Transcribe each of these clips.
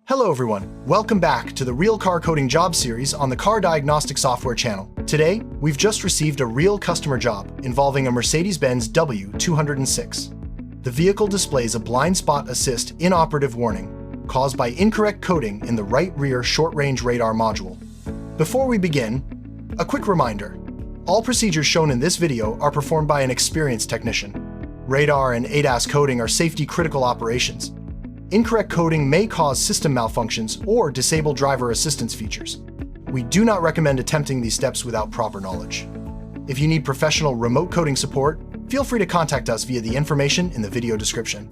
Hello everyone, welcome back to the Real Car Coding Job series on the Car Diagnostic Software channel. Today, we've just received a real customer job involving a Mercedes-Benz W206. The vehicle displays a blind spot assist inoperative warning caused by incorrect coding in the right rear short-range radar module. Before we begin, a quick reminder. All procedures shown in this video are performed by an experienced technician. Radar and ADAS coding are safety-critical operations. Incorrect coding may cause system malfunctions or disable driver assistance features. We do not recommend attempting these steps without proper knowledge. If you need professional remote coding support, feel free to contact us via the information in the video description.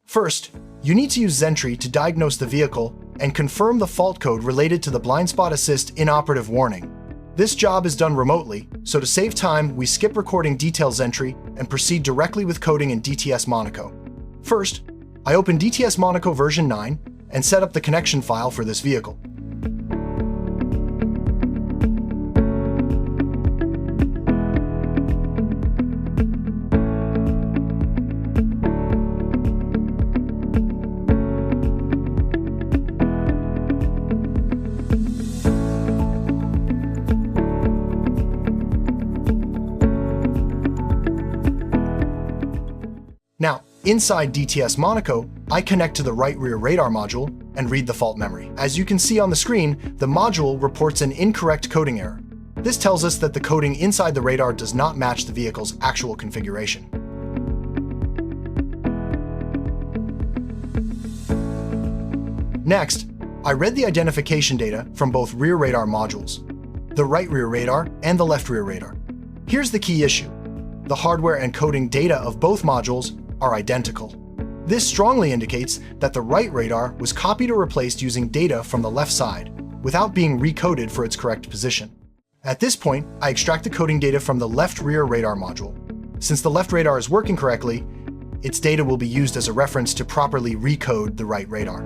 First, you need to use Xentry to diagnose the vehicle and confirm the fault code related to the blind spot assist inoperative warning. This job is done remotely, so to save time, we skip recording details entry and proceed directly with coding in DTS Monaco. First, I open DTS Monaco version 9 and set up the connection file for this vehicle. Now, inside DTS Monaco, I connect to the right rear radar module and read the fault memory. As you can see on the screen, the module reports an incorrect coding error. This tells us that the coding inside the radar does not match the vehicle's actual configuration. Next, I read the identification data from both rear radar modules, the right rear radar and the left rear radar. Here's the key issue. The hardware and coding data of both modules are identical. This strongly indicates that the right radar was copied or replaced using data from the left side, without being recoded for its correct position. At this point, I extract the coding data from the left rear radar module. Since the left radar is working correctly, its data will be used as a reference to properly recode the right radar.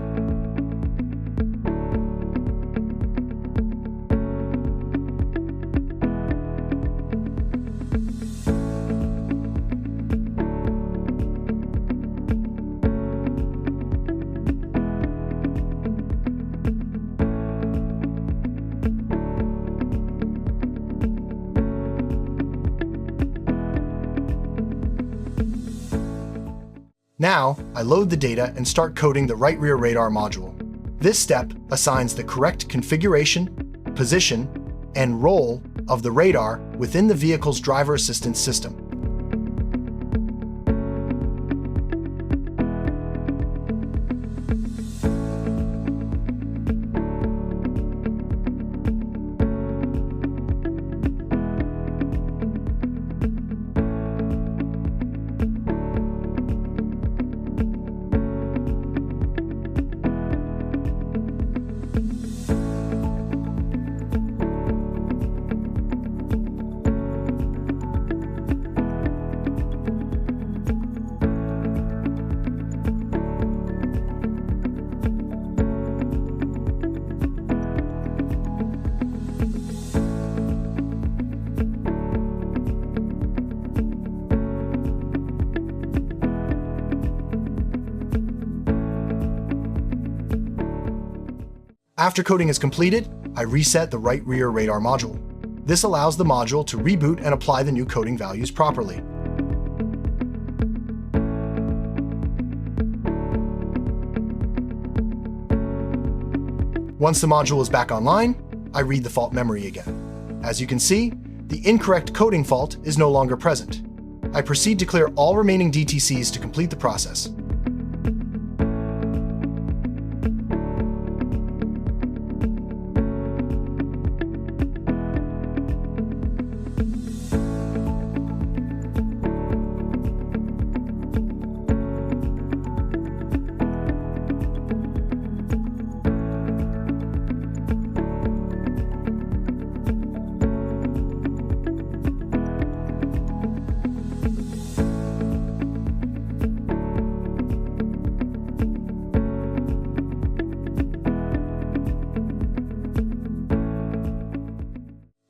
Now, I load the data and start coding the right rear radar module. This step assigns the correct configuration, position, and role of the radar within the vehicle's driver assistance system. After coding is completed, I reset the right rear radar module. This allows the module to reboot and apply the new coding values properly. Once the module is back online, I read the fault memory again. As you can see, the incorrect coding fault is no longer present. I proceed to clear all remaining DTCs to complete the process.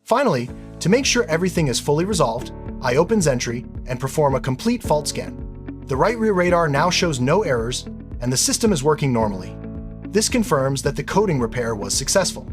Finally, To make sure everything is fully resolved, I open Xentry and perform a complete fault scan. The right rear radar now shows no errors, and the system is working normally. This confirms that the coating repair was successful.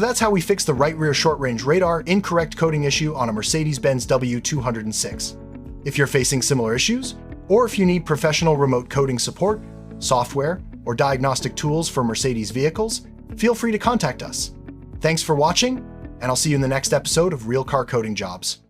So that's how we fix the right rear short-range radar incorrect coding issue on a Mercedes-Benz W206. If you're facing similar issues, or if you need professional remote coding support, software, or diagnostic tools for Mercedes vehicles, feel free to contact us. Thanks for watching, and I'll see you in the next episode of Real Car Coding Jobs.